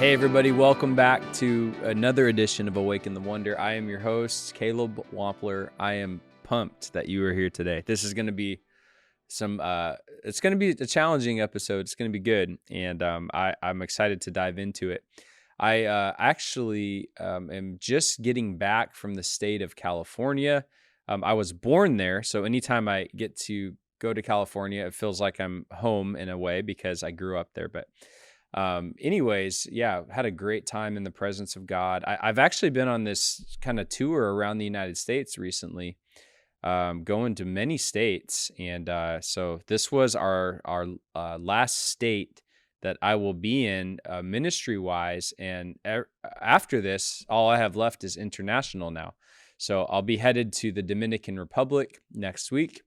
Hey everybody, welcome back to another edition of Awaken the Wonder. I am your host, Caleb Wampler. I am pumped that you are here today. This is going to be it's going to be a challenging episode. It's going to be good, and I'm excited to dive into it. I actually am just getting back from the state of California. I was born there, so anytime I get to go to California, it feels like I'm home in a way because I grew up there, but anyways, yeah, had a great time in the presence of God. I've actually been on this kind of tour around the United States recently, going to many states. And so this was our last state that I will be in ministry wise. And after this, all I have left is international now. So I'll be headed to the Dominican Republic next week.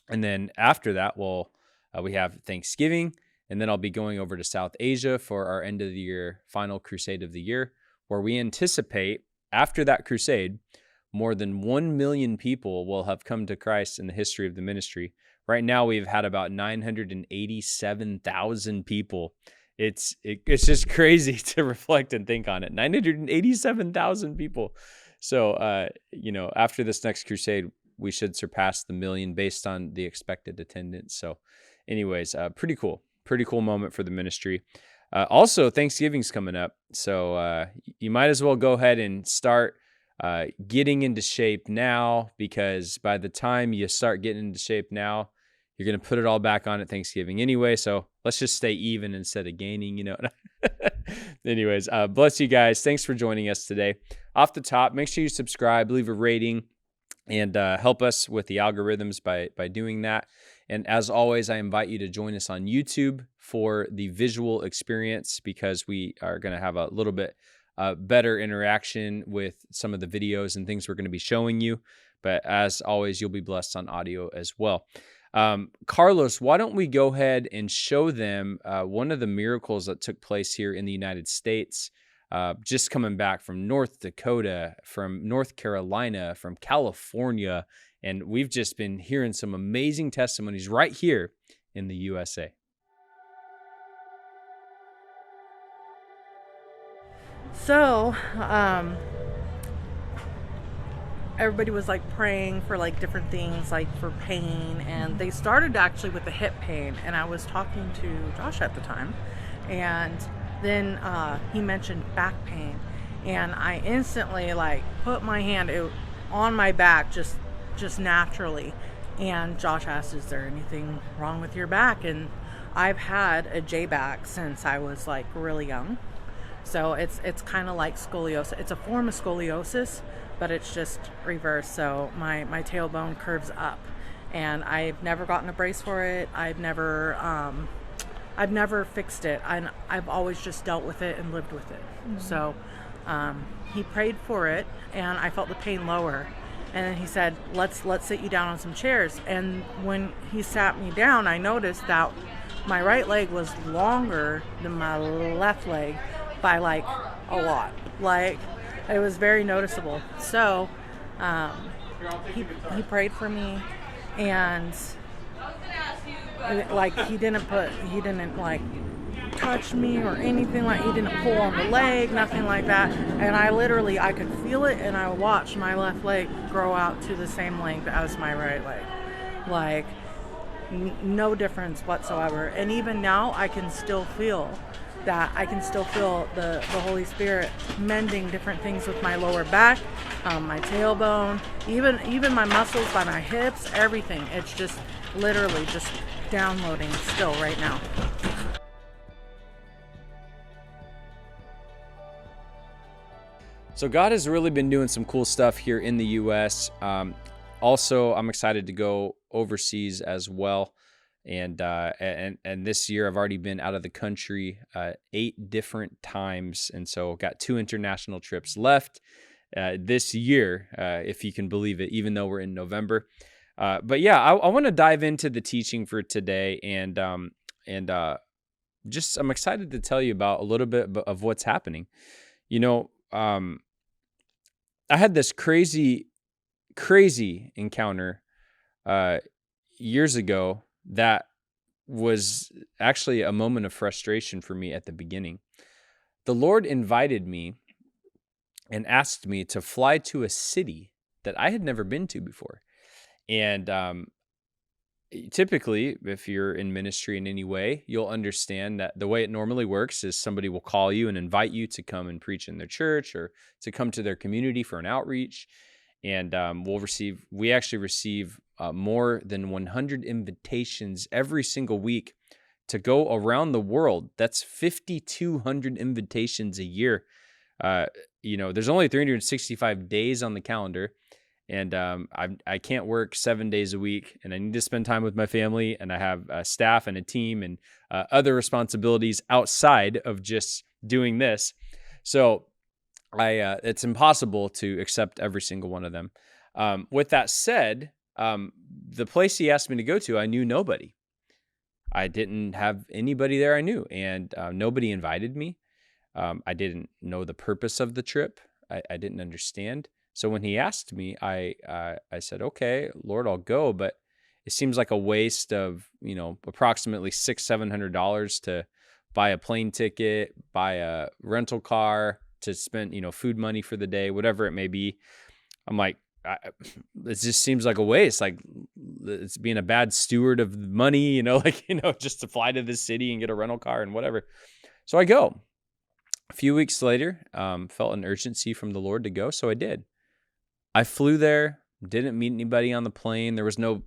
And then after that, we have Thanksgiving. And then I'll be going over to South Asia for our end of the year, final crusade of the year, where we anticipate after that crusade, more than 1 million people will have come to Christ in the history of the ministry. Right now, we've had about 987,000 people. It's just crazy to reflect and think on it. 987,000 people. So, after this next crusade, we should surpass the million based on the expected attendance. So anyways, pretty cool moment for the ministry. Also, Thanksgiving's coming up, so you might as well go ahead and start getting into shape now, because by the time you start getting into shape now, you're going to put it all back on at Thanksgiving anyway, so let's just stay even instead of gaining, Anyways, bless you guys. Thanks for joining us today. Off the top, make sure you subscribe, leave a rating, and help us with the algorithms by doing that. And as always, I invite you to join us on YouTube for the visual experience, because we are going to have a little bit better interaction with some of the videos and things we're going to be showing you. But as always, you'll be blessed on audio as well. Carlos, why don't we go ahead and show them one of the miracles that took place here in the United States, just coming back from North Dakota, from North Carolina, from California. And we've just been hearing some amazing testimonies right here in the USA. So, everybody was like praying for like different things, like for pain, and they started actually with the hip pain. And I was talking to Josh at the time, and then he mentioned back pain, and I instantly like put my hand on my back just naturally. And Josh asked, "Is there anything wrong with your back?" And I've had a J back since I was like really young. So it's kind of like scoliosis. It's a form of scoliosis, but it's just reversed. So my tailbone curves up, and I've never gotten a brace for it. I've never fixed it. I've always just dealt with it and lived with it. Mm-hmm. So he prayed for it, and I felt the pain lower. And then he said, let's sit you down on some chairs. And when he sat me down, I noticed that my right leg was longer than my left leg by like a lot. Like, it was very noticeable. So he prayed for me, and he didn't like touch me or anything, like he didn't pull on the leg, nothing like that. And I could feel it, and I watched my left leg grow out to the same length as my right leg. Like, no difference whatsoever. And even now I can still feel that. I can still feel the Holy Spirit mending different things with my lower back, my tailbone, even my muscles by my hips, everything. It's just literally just downloading still right now. So God has really been doing some cool stuff here in the U.S. Also, I'm excited to go overseas as well. And this year I've already been out of the country 8 different times. And so got 2 international trips left this year, if you can believe it, even though we're in November. But yeah, I want to dive into the teaching for today, and I'm excited to tell you about a little bit of what's happening. I had this crazy encounter years ago that was actually a moment of frustration for me at the beginning. the Lord invited me and asked me to fly to a city that I had never been to before. And typically, if you're in ministry in any way, you'll understand that the way it normally works is somebody will call you and invite you to come and preach in their church or to come to their community for an outreach. And we actually receive more than 100 invitations every single week to go around the world. That's 5,200 invitations a year. There's only 365 days on the calendar, and I can't work 7 days a week, and I need to spend time with my family, and I have a staff and a team and other responsibilities outside of just doing this. So it's impossible to accept every single one of them. With that said, the place he asked me to go to, I knew nobody. I didn't have anybody there I knew, and nobody invited me. I didn't know the purpose of the trip. I didn't understand. So when he asked me, I said, okay, Lord, I'll go, but it seems like a waste of, approximately $600-700 to buy a plane ticket, buy a rental car, to spend, food money for the day, whatever it may be. I'm like, it just seems like a waste. Like, it's being a bad steward of money, just to fly to this city and get a rental car and whatever. So I go. A few weeks later, felt an urgency from the Lord to go, so I did. I flew there, didn't meet anybody on the plane. There was no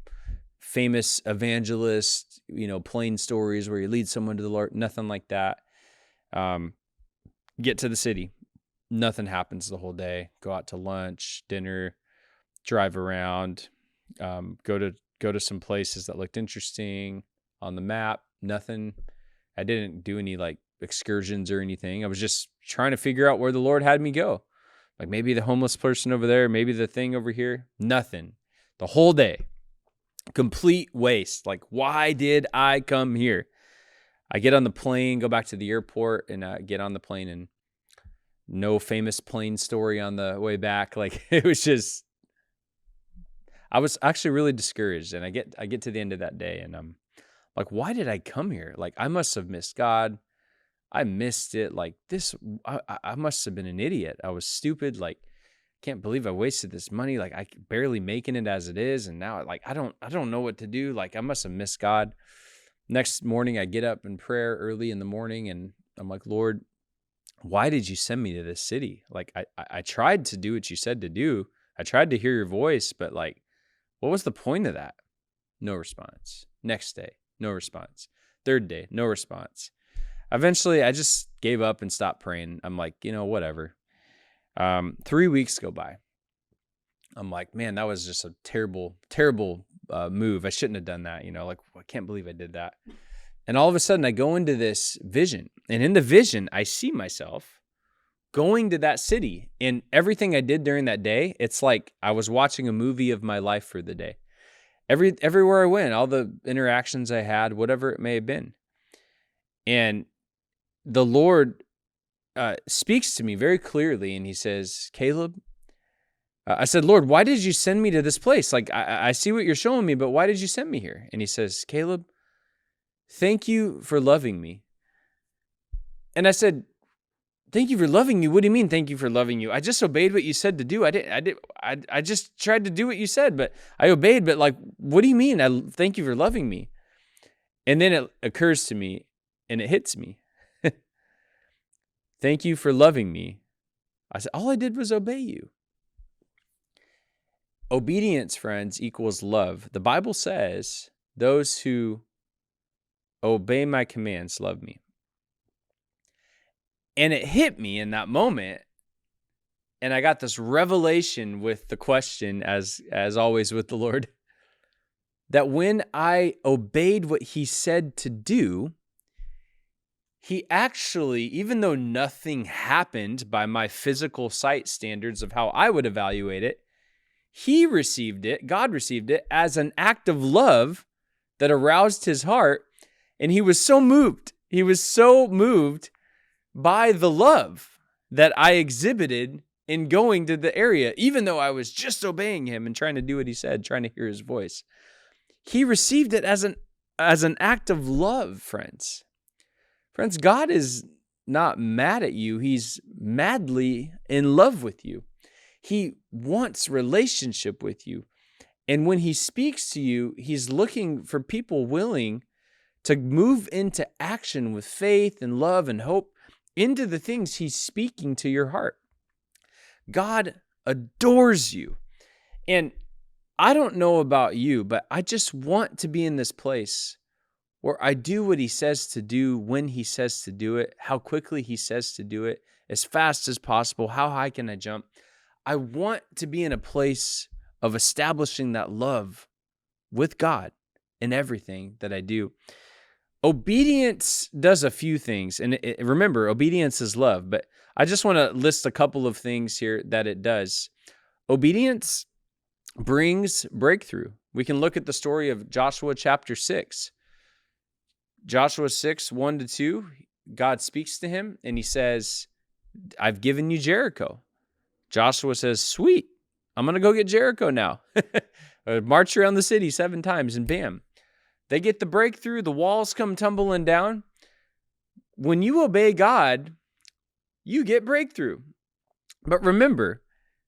famous evangelist, plane stories where you lead someone to the Lord, nothing like that. Get to the city, nothing happens the whole day. Go out to lunch, dinner, drive around, go to some places that looked interesting on the map. Nothing. I didn't do any excursions or anything. I was just trying to figure out where the Lord had me go. Like maybe the homeless person over there, maybe the thing over here. Nothing. The whole day. Complete waste. Like, why did I come here? I get on the plane, go back to the airport, and get on the plane, and no famous plane story on the way back. Like, it was just, I was actually really discouraged. And I get to the end of that day, and I'm like, why did I come here? Like, I must have missed God. I missed it. Like this, I must have been an idiot. I was stupid. Like, can't believe I wasted this money. Like, I barely making it as it is. And now I don't know what to do. Like, I must have missed God. Next morning, I get up in prayer early in the morning, and I'm like, Lord, why did you send me to this city? Like, I tried to do what you said to do. I tried to hear your voice, but like, what was the point of that? No response. Next day, no response. Third day, no response. Eventually, I just gave up and stopped praying. I'm like, whatever. 3 weeks go by. I'm like, man, that was just a terrible, terrible move. I shouldn't have done that. I can't believe I did that. And all of a sudden, I go into this vision. And in the vision, I see myself going to that city. And everything I did during that day, it's like I was watching a movie of my life for the day. Everywhere I went, all the interactions I had, whatever it may have been. And the Lord speaks to me very clearly, and he says, Caleb, I said, Lord, why did you send me to this place? Like, I see what you're showing me, but why did you send me here? And he says, Caleb, thank you for loving me. And I said, thank you for loving me? What do you mean, thank you for loving you? I just obeyed what you said to do. I just tried to do what you said, but I obeyed. But like, what do you mean? Thank you for loving me. And then it occurs to me, and it hits me. Thank you for loving me. I said, all I did was obey you. Obedience, friends, equals love. The Bible says, those who obey my commands love me. And it hit me in that moment. And I got this revelation with the question, as always with the Lord, that when I obeyed what he said to do, he actually, even though nothing happened by my physical sight standards of how I would evaluate it, God received it as an act of love that aroused his heart. And he was so moved. He was so moved by the love that I exhibited in going to the area, even though I was just obeying him and trying to do what he said, trying to hear his voice. He received it as an act of love, friends. Friends, God is not mad at you. He's madly in love with you. He wants relationship with you. And when he speaks to you, he's looking for people willing to move into action with faith and love and hope into the things he's speaking to your heart. God adores you. And I don't know about you, but I just want to be in this place where I do what he says to do, when he says to do it, how quickly he says to do it, as fast as possible. How high can I jump? I want to be in a place of establishing that love with God in everything that I do. Obedience does a few things. And remember, obedience is love. But I just want to list a couple of things here that it does. Obedience brings breakthrough. We can look at the story of Joshua chapter 6. Joshua 6, 1-2, God speaks to him and he says, I've given you Jericho. Joshua says, sweet, I'm going to go get Jericho now. March around the city 7 times and bam. They get the breakthrough. The walls come tumbling down. When you obey God, you get breakthrough. But remember,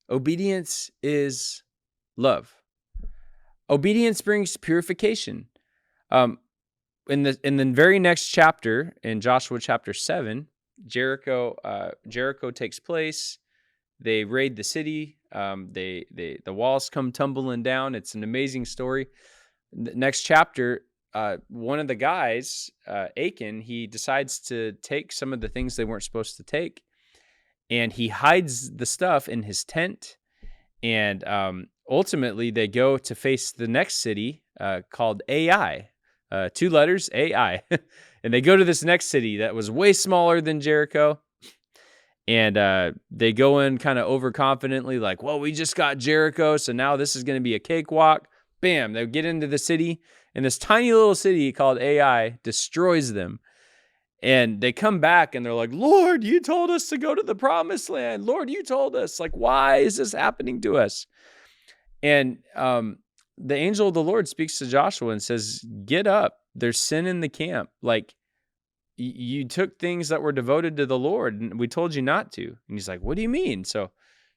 obedience is love. Obedience brings purification. In the very next chapter, in Joshua chapter 7, Jericho takes place. They raid the city. The walls come tumbling down. It's an amazing story. The next chapter, one of the guys, Achan, he decides to take some of the things they weren't supposed to take, and he hides the stuff in his tent. And ultimately, they go to face the next city called Ai. 2 letters, AI. And they go to this next city that was way smaller than Jericho. And they go in kind of overconfidently, like, well, we just got Jericho, so now this is going to be a cakewalk. Bam, they get into the city, and this tiny little city called Ai destroys them. And they come back, and they're like, Lord, you told us to go to the promised land. Lord, you told us. Like, why is this happening to us? And the angel of the Lord speaks to Joshua and says, get up. There's sin in the camp. Like, you took things that were devoted to the Lord, and we told you not to. And he's like, what do you mean? So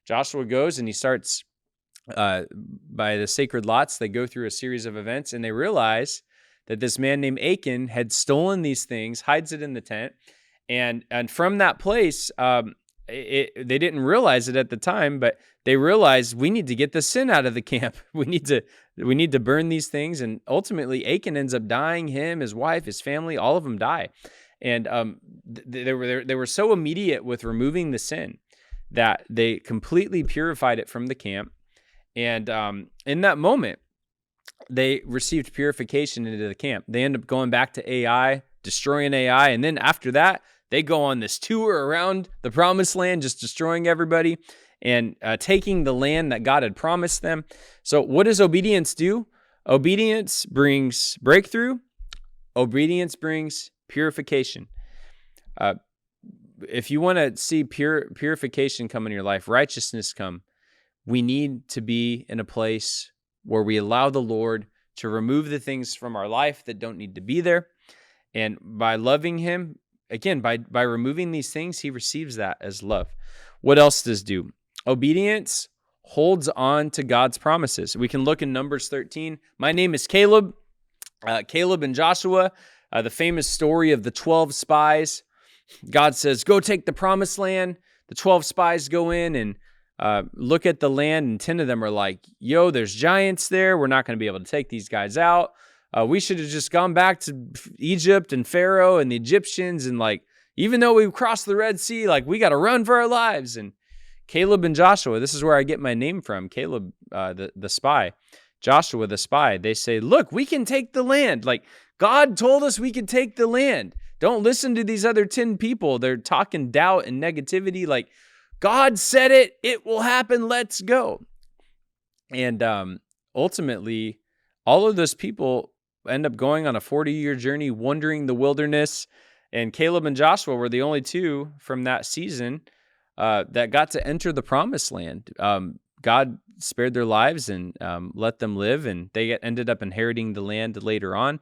Joshua goes and he starts by the sacred lots. They go through a series of events, and they realize that this man named Achan had stolen these things, hides it in the tent. And from that place, they didn't realize it at the time, but they realized we need to get the sin out of the camp. We need to burn these things. And ultimately, Achan ends up dying. Him, his wife, his family, all of them die. And they were so immediate with removing the sin that they completely purified it from the camp. And in that moment, they received purification into the camp. They end up going back to Ai, destroying Ai. And then after that, they go on this tour around the promised land, just destroying everybody and taking the land that God had promised them. So what does obedience do? Obedience brings breakthrough. Obedience brings purification. If you want to see purification come in your life, righteousness come, we need to be in a place where we allow the Lord to remove the things from our life that don't need to be there. And by loving him, again, by removing these things, he receives that as love. What else does do? Obedience holds on to God's promises. We can look in Numbers 13. My name is Caleb. Caleb and Joshua, the famous story of the 12 spies. God says, go take the promised land. The 12 spies go in and look at the land, and 10 of them are like, yo, there's giants there. We're not going to be able to take these guys out. We should have just gone back to Egypt and Pharaoh and the Egyptians. And like, even though we crossed the Red Sea, like we got to run for our lives. And Caleb and Joshua, this is where I get my name from. Caleb, the spy, Joshua, the spy. They say, look, we can take the land. Like God told us we could take the land. Don't listen to these other 10 people. They're talking doubt and negativity. Like God said it, it will happen. Let's go. And ultimately, all of those people end up going on a 40-year journey, wandering the wilderness. And Caleb and Joshua were the only 2 from that season that got to enter the promised land. God spared their lives and let them live, and they ended up inheriting the land later on.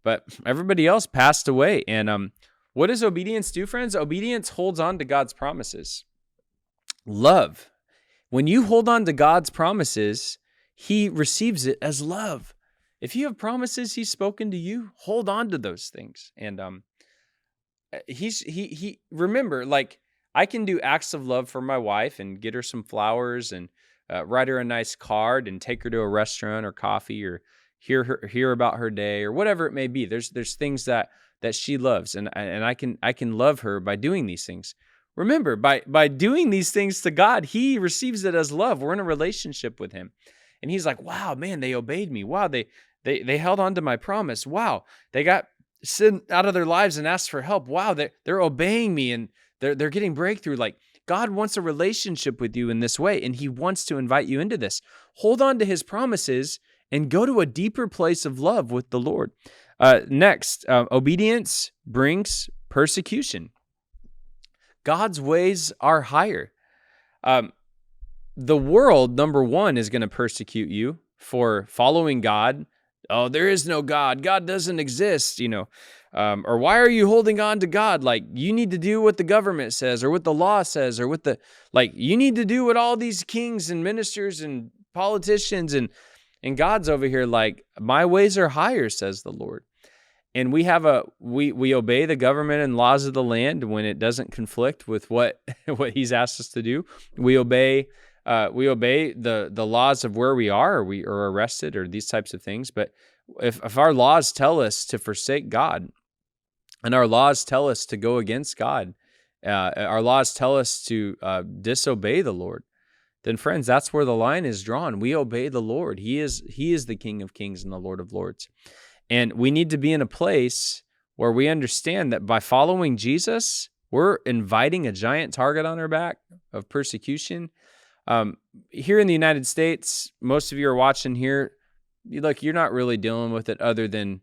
But everybody else passed away. And What does obedience do, friends? Obedience holds on to God's promises. Love. When you hold on to God's promises, he receives it as love. If you have promises he's spoken to you, hold on to those things. And he remember, like, I can do acts of love for my wife and get her some flowers and write her a nice card and take her to a restaurant or coffee or hear about her day or whatever it may be. There's things that she loves, and I can love her by doing these things. Remember, by doing these things to God, he receives it as love. We're in a relationship with him. And he's like, wow, man, they obeyed me. Wow, they held on to my promise. Wow, they got sin out of their lives and asked for help. Wow, they're obeying me and they're getting breakthrough. Like, God wants a relationship with you in this way, and he wants to invite you into this. Hold on to his promises and go to a deeper place of love with the Lord. Next, obedience brings persecution. God's ways are higher. The world, number one, is going to persecute you for following God. Oh, there is no God. God doesn't exist, or why are you holding on to God? Like, you need to do what the government says or what the law says or you need to do what all these kings and ministers and politicians and God's over here like, my ways are higher, says the Lord. And we obey the government and laws of the land when it doesn't conflict with what he's asked us to do. We obey the laws of where we are, or we are arrested, or these types of things. But if our laws tell us to forsake God, and our laws tell us to go against God, our laws tell us to disobey the Lord, then friends, that's where the line is drawn. We obey the Lord. He is the King of Kings and the Lord of Lords. And we need to be in a place where we understand that by following Jesus, we're inviting a giant target on our back of persecution. Here in the United States, most of you are watching here. You're not really dealing with it other than,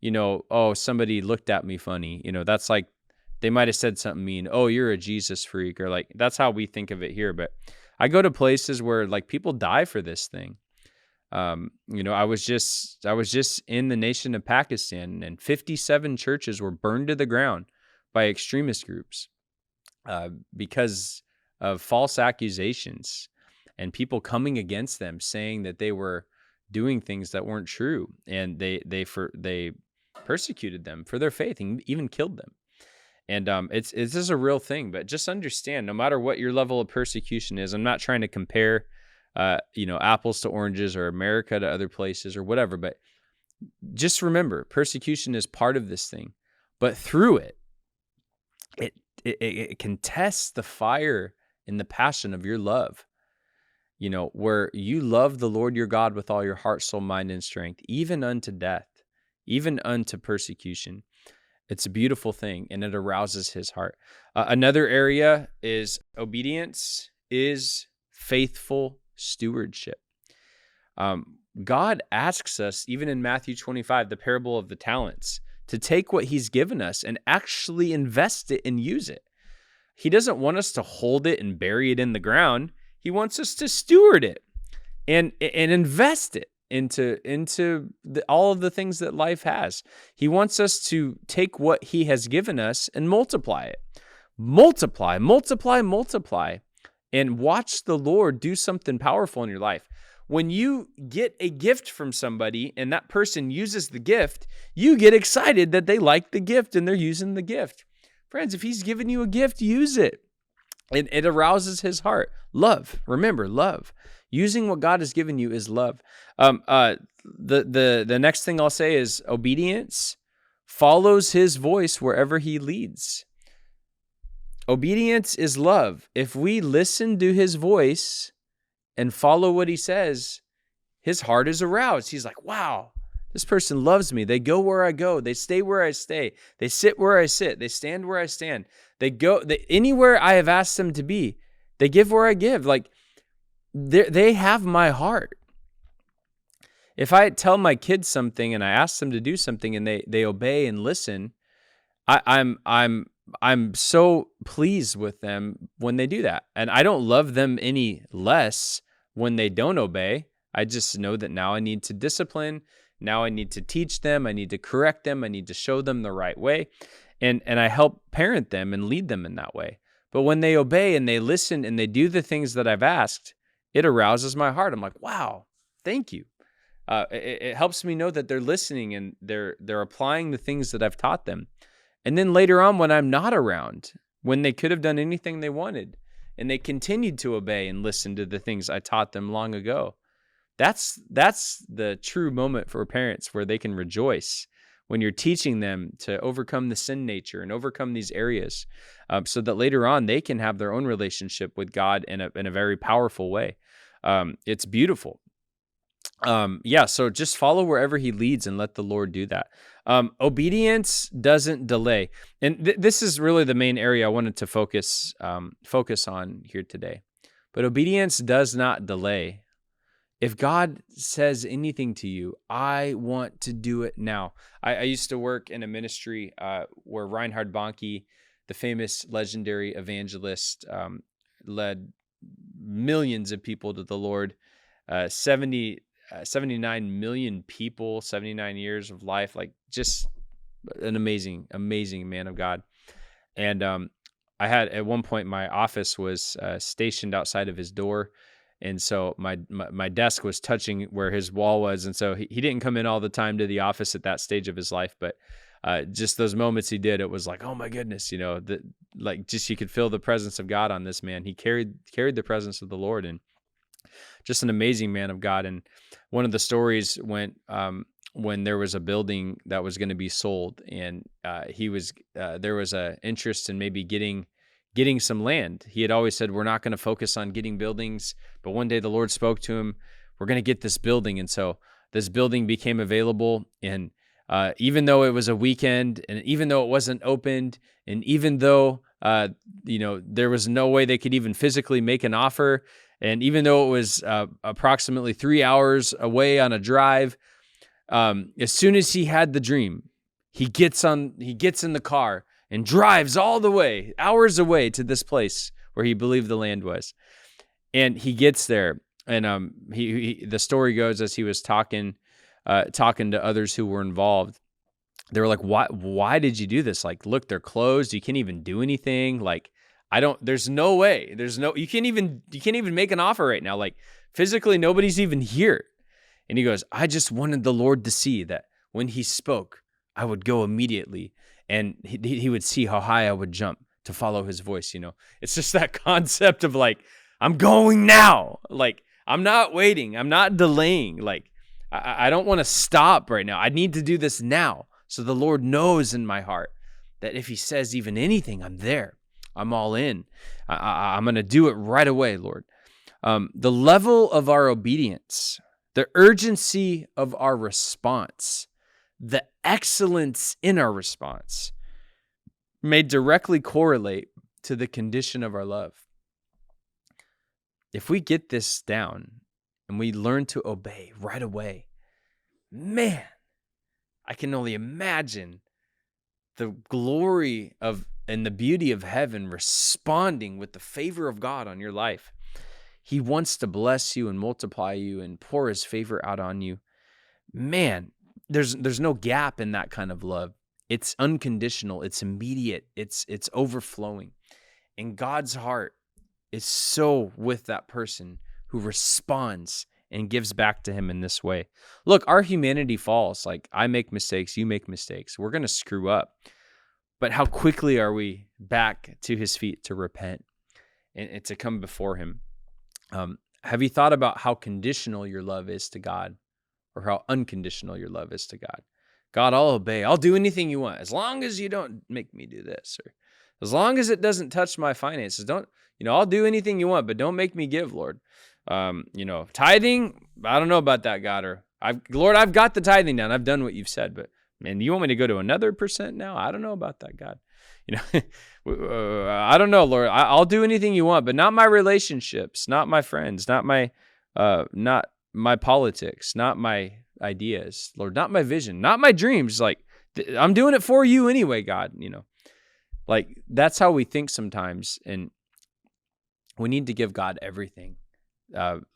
oh, somebody looked at me funny. That's like, they might have said something mean. Oh, you're a Jesus freak, or like, that's how we think of it here. But I go to places where like people die for this thing. I was just in the nation of Pakistan, and 57 churches were burned to the ground by extremist groups because of false accusations and people coming against them, saying that they were doing things that weren't true, and they persecuted them for their faith and even killed them. And it's just a real thing. But just understand, no matter what your level of persecution is, I'm not trying to compare apples to oranges or America to other places or whatever, but just remember, persecution is part of this thing. But through it can test the fire and the passion of your love, where you love the Lord your God with all your heart, soul, mind, and strength, even unto death, even unto persecution. It's a beautiful thing, and it arouses his heart. Another area is obedience is faithful stewardship. God asks us, even in Matthew 25, the parable of the talents, to take what he's given us and actually invest it and use it. He doesn't want us to hold it and bury it in the ground. He wants us to steward it and invest it into all of the things that life has. He wants us to take what he has given us and multiply it. Multiply, and watch the Lord do something powerful in your life. When you get a gift from somebody and that person uses the gift, you get excited that they like the gift and they're using the gift. Friends, if he's given you a gift, use it. It arouses his heart. Love. Remember, love. Using what God has given you is love. The next thing I'll say is obedience follows his voice wherever he leads. Obedience is love. If we listen to his voice and follow what he says, his heart is aroused. He's like, wow, this person loves me. They go where I go. They stay where I stay. They sit where I sit. They stand where I stand. They go anywhere I have asked them to be. They give where I give. Like, they have my heart. If I tell my kids something and I ask them to do something and they obey and listen, I'm so pleased with them when they do that. And I don't love them any less when they don't obey. I just know that now I need to discipline. Now I need to teach them. I need to correct them. I need to show them the right way. And I help parent them and lead them in that way. But when they obey and they listen and they do the things that I've asked, it arouses my heart. I'm like, wow, thank you. It helps me know that they're listening and they're applying the things that I've taught them. And then later on, when I'm not around, when they could have done anything they wanted, and they continued to obey and listen to the things I taught them long ago, that's the true moment for parents where they can rejoice when you're teaching them to overcome the sin nature and overcome these areas, so that later on they can have their own relationship with God in a very powerful way. It's beautiful. So just follow wherever he leads and let the Lord do that. Obedience doesn't delay. And this is really the main area I wanted to focus on here today. But obedience does not delay. If God says anything to you, I want to do it now. I used to work in a ministry where Reinhard Bonnke, the famous legendary evangelist, led millions of people to the Lord. 79 million people, 79 years of life, like just an amazing man of God. And I had, at one point, my office was stationed outside of his door. And so my desk was touching where his wall was. And so he didn't come in all the time to the office at that stage of his life. But just those moments he did, it was like, oh my goodness, just you could feel the presence of God on this man. He carried the presence of the Lord, and just an amazing man of God. And one of the stories went when there was a building that was going to be sold, and there was a interest in maybe getting some land. He had always said, we're not going to focus on getting buildings, but one day the Lord spoke to him, we're going to get this building. And so this building became available, and even though it was a weekend, and even though it wasn't opened, and even though there was no way they could even physically make an offer, and even though it was approximately 3 hours away on a drive, as soon as he had the dream, he gets in the car and drives all the way, hours away, to this place where he believed the land was. And he gets there, and the story goes, as he was talking to others who were involved, they were like, why did you do this? Like, look, they're closed. You can't even do anything. Like, there's no way. You can't even make an offer right now. Like, physically, nobody's even here. And he goes, I just wanted the Lord to see that when he spoke, I would go immediately, and he would see how high I would jump to follow his voice. It's just that concept of like, I'm going now. Like, I'm not waiting. I'm not delaying. Like, I don't want to stop right now. I need to do this now. So the Lord knows in my heart that if he says even anything, I'm there. I'm all in. I'm going to do it right away, Lord. The level of our obedience, the urgency of our response, the excellence in our response may directly correlate to the condition of our love. If we get this down and we learn to obey right away, man, I can only imagine the glory of and the beauty of heaven responding with the favor of God on your life. He wants to bless you and multiply you and pour his favor out on you. Man, there's no gap in that kind of love. It's unconditional, it's immediate, it's overflowing. And God's heart is so with that person who responds and gives back to him in this way. Look, our humanity falls. Like, I make mistakes, you make mistakes. We're going to screw up. But how quickly are we back to his feet to repent and to come before him? Have you thought about how conditional your love is to God, or how unconditional your love is to God? God, I'll obey. I'll do anything you want, as long as you don't make me do this, or as long as it doesn't touch my finances. I'll do anything you want, but don't make me give, Lord. Tithing, I don't know about that, God. Or Lord, I've got the tithing down. I've done what you've said, but man, you want me to go to another % now? I don't know about that, God. I don't know, Lord. I'll do anything you want, but not my relationships, not my friends, not my politics, not my ideas, Lord, not my vision, not my dreams. Like, I'm doing it for you anyway, God. Like, that's how we think sometimes, and we need to give God everything.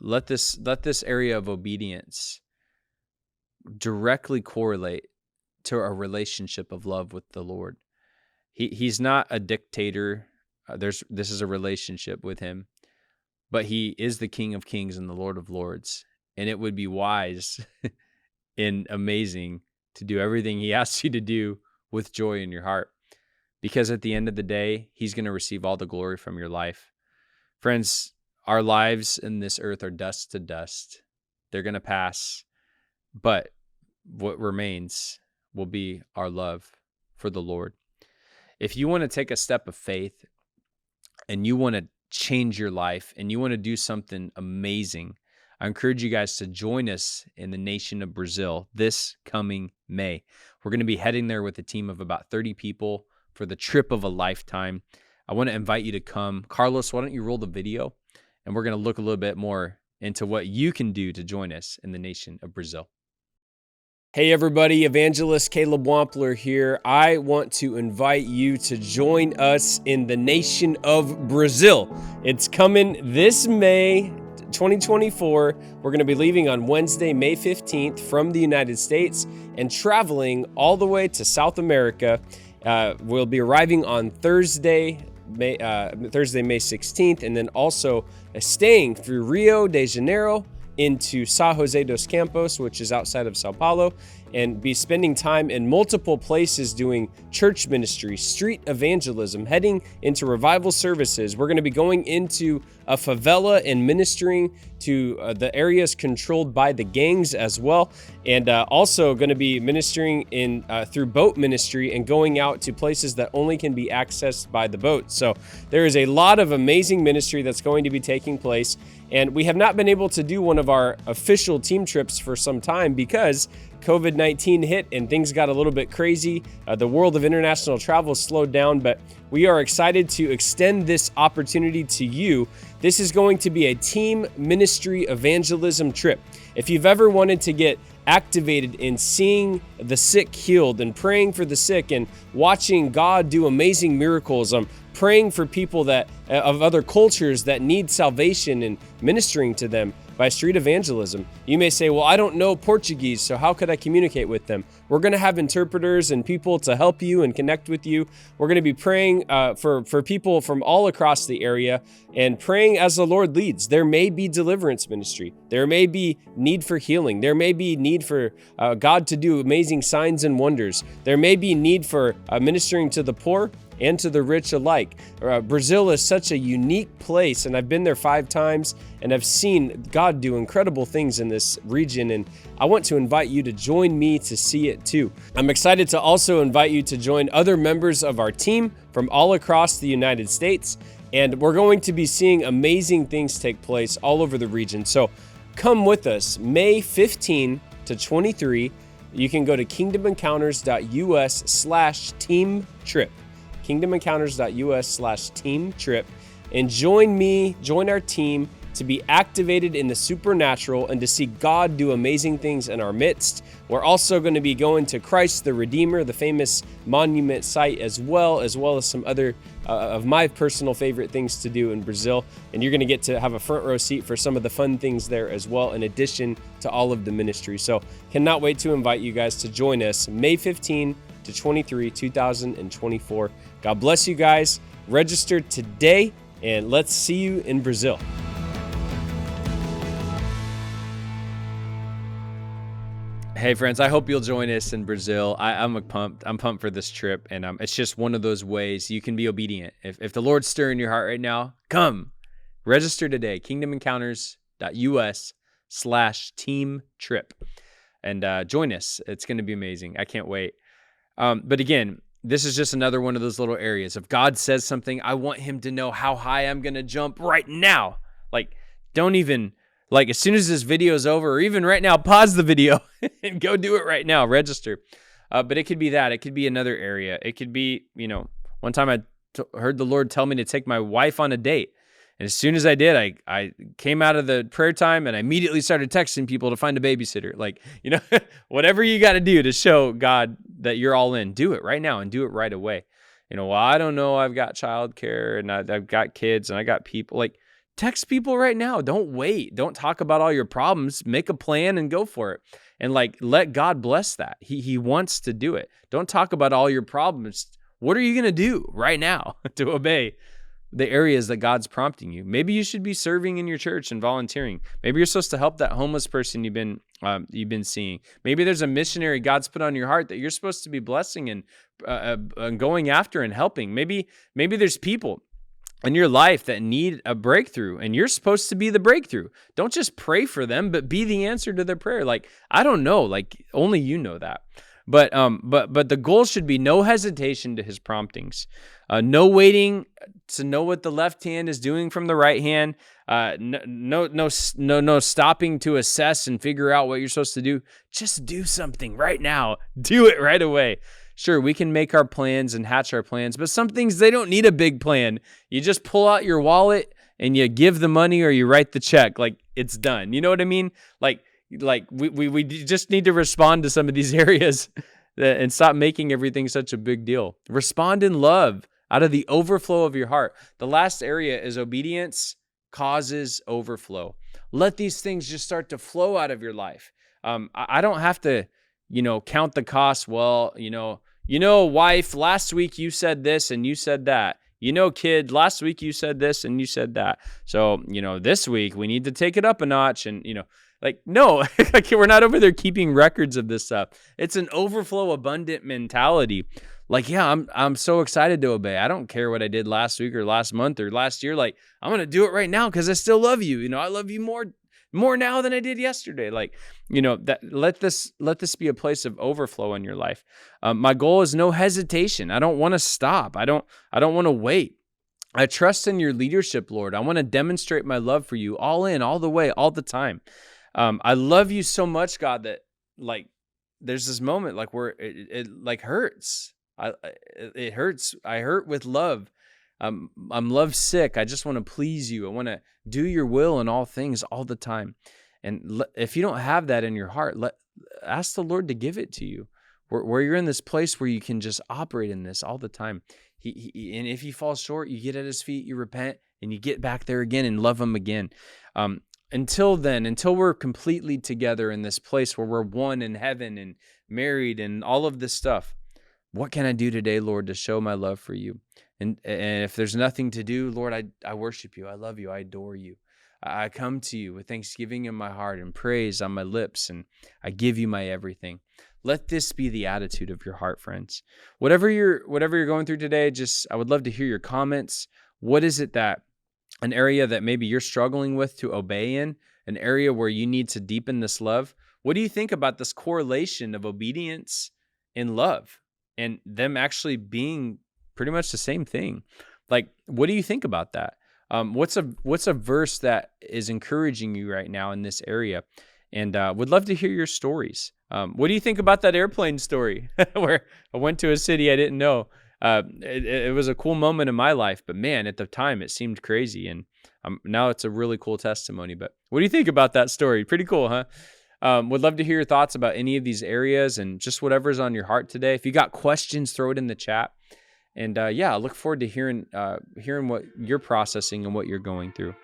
Let this area of obedience directly correlate to a relationship of love with the Lord. He's not a dictator. This is a relationship with him, but he is the King of Kings and the Lord of Lords. And it would be wise and amazing to do everything he asks you to do with joy in your heart, because at the end of the day, he's going to receive all the glory from your life. Friends, our lives in this earth are dust to dust. They're going to pass, but what remains will be our love for the Lord. If you want to take a step of faith and you want to change your life and you want to do something amazing, I encourage you guys to join us in the nation of Brazil this coming May. We're going to be heading there with a team of about 30 people for the trip of a lifetime. I want to invite you to come. Carlos, why don't you roll the video? And we're going to look a little bit more into what you can do to join us in the nation of Brazil. Hey everybody, Evangelist Caleb Wampler here. I want to invite you to join us in the nation of Brazil. It's coming this May 2024. We're going to be leaving on Wednesday, May 15th from the United States and traveling all the way to South America. We'll be arriving on Thursday, May 16th, and then also staying through Rio de Janeiro into São José dos Campos, which is outside of São Paulo, and be spending time in multiple places doing church ministry, street evangelism, heading into revival services. We're going to be going into a favela and ministering to the areas controlled by the gangs as well, and also going to be ministering in through boat ministry and going out to places that only can be accessed by the boat. So there is a lot of amazing ministry that's going to be taking place, and we have not been able to do one of our official team trips for some time because COVID-19 hit and things got a little bit crazy. The world of international travel slowed down, but we are excited to extend this opportunity to you. This is going to be a team ministry evangelism trip. If you've ever wanted to get activated in seeing the sick healed and praying for the sick and watching God do amazing miracles, praying for people that of other cultures that need salvation and ministering to them by street evangelism. You may say, well, I don't know Portuguese, so how could I communicate with them? We're going to have interpreters and people to help you and connect with you. We're going to be praying for people from all across the area and praying as the Lord leads. There may be deliverance ministry. There may be need for healing. There may be need for God to do amazing signs and wonders. There may be need for ministering to the poor and to the rich alike. Brazil is such a unique place, and I've been there 5 times, and I've seen God do incredible things in this region, and I want to invite you to join me to see it too. I'm excited to also invite you to join other members of our team from all across the United States, and we're going to be seeing amazing things take place all over the region. So come with us, May 15 to 23. You can go to kingdomencounters.us/team trip. kingdomencounters.us/team trip, and join our team to be activated in the supernatural and to see God do amazing things in our midst. We're also going to be going to Christ the Redeemer, the famous monument site, as well as some other of my personal favorite things to do in Brazil. And you're going to get to have a front row seat for some of the fun things there as well, in addition to all of the ministry. So cannot wait to invite you guys to join us May 15 to 23, 2024. God bless you guys. Register today, and let's see you in Brazil. Hey friends, I hope you'll join us in Brazil. I'm pumped. I'm pumped for this trip, and it's just one of those ways you can be obedient. If the Lord's stirring your heart right now, come. Register today, kingdomencounters.us/team trip, and join us. It's going to be amazing. I can't wait. But again, this is just another one of those little areas. If God says something, I want him to know how high I'm going to jump right now. As soon as this video is over, or even right now, pause the video and go do it right now. Register. But it could be that. It could be another area. It could be, one time I heard the Lord tell me to take my wife on a date. And as soon as I did, I came out of the prayer time and I immediately started texting people to find a babysitter. Whatever you got to do to show God that you're all in, do it right now and do it right away. Well, I don't know, I've got childcare and I've got kids and I got people. Text people right now. Don't wait. Don't talk about all your problems. Make a plan and go for it. And like, let God bless that. He wants to do it. Don't talk about all your problems. What are you going to do right now to obey the areas that God's prompting you? Maybe you should be serving in your church and volunteering. Maybe you're supposed to help that homeless person you've been seeing. Maybe there's a missionary God's put on your heart that you're supposed to be blessing and going after and helping. Maybe there's people in your life that need a breakthrough, and you're supposed to be the breakthrough. Don't just pray for them, but be the answer to their prayer. Like, I don't know, like only you know that. But the goal should be no hesitation to his promptings, no waiting to know what the left hand is doing from the right hand, no stopping to assess and figure out what you're supposed to do. Just do something right now. Do it right away. Sure, we can make our plans and hatch our plans, but some things, they don't need a big plan. You just pull out your wallet and you give the money or you write the check. Like, it's done. You know what I mean? Like we just need to respond to some of these areas and stop making everything such a big deal. Respond in love out of the overflow of your heart. The last area is obedience causes overflow. Let these things just start to flow out of your life. I don't have to, count the cost. Well, wife, last week you said this and you said that. Kid, last week you said this and you said that. So, this week we need to take it up a notch and, no, like we're not over there keeping records of this stuff. It's an overflow abundant mentality. Like, yeah, I'm so excited to obey. I don't care what I did last week or last month or last year. Like, I'm going to do it right now because I still love you. I love you more now than I did yesterday. Like, that let this be a place of overflow in your life. My goal is no hesitation. I don't want to stop. I don't want to wait. I trust in your leadership, Lord. I want to demonstrate my love for you all in, all the way, all the time. I love you so much, God, that like there's this moment like where it like hurts. It hurts. I hurt with love. I'm love sick. I just want to please you. I want to do your will in all things all the time. And if you don't have that in your heart, ask the Lord to give it to you, where you're in this place where you can just operate in this all the time. And if you fall short, you get at his feet, you repent, and you get back there again and love him again. Until then, until we're completely together in this place where we're one in heaven and married and all of this stuff, what can I do today, Lord, to show my love for you? And if there's nothing to do, Lord, I worship you. I love you. I adore you. I come to you with thanksgiving in my heart and praise on my lips, and I give you my everything. Let this be the attitude of your heart, friends. Whatever you're going through today, I would love to hear your comments. What is it an area that maybe you're struggling with to obey in, an area where you need to deepen this love? What do you think about this correlation of obedience and love and them actually being pretty much the same thing? Like, what do you think about that? What's a verse that is encouraging you right now in this area? And would love to hear your stories. What do you think about that airplane story where I went to a city I didn't know? It was a cool moment in my life, but man, at the time it seemed crazy, and now it's a really cool testimony. But what do you think about that story? Pretty cool, huh? Would love to hear your thoughts about any of these areas and just whatever's on your heart today. If you got questions, throw it in the chat. And I look forward to hearing what you're processing and what you're going through.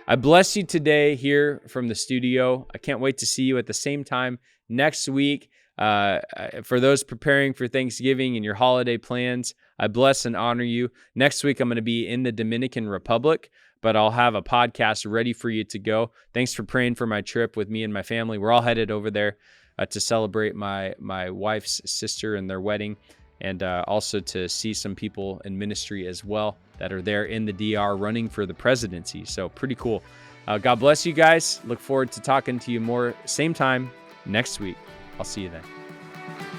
I bless you today here from the studio. I can't wait to see you at the same time next week. For those preparing for Thanksgiving and your holiday plans, I bless and honor you. Next week, I'm going to be in the Dominican Republic, but I'll have a podcast ready for you to go. Thanks for praying for my trip with me and my family. We're all headed over there to celebrate my wife's sister and their wedding, and also to see some people in ministry as well that are there in the DR running for the presidency. So pretty cool. God bless you guys. Look forward to talking to you more same time next week. I'll see you then.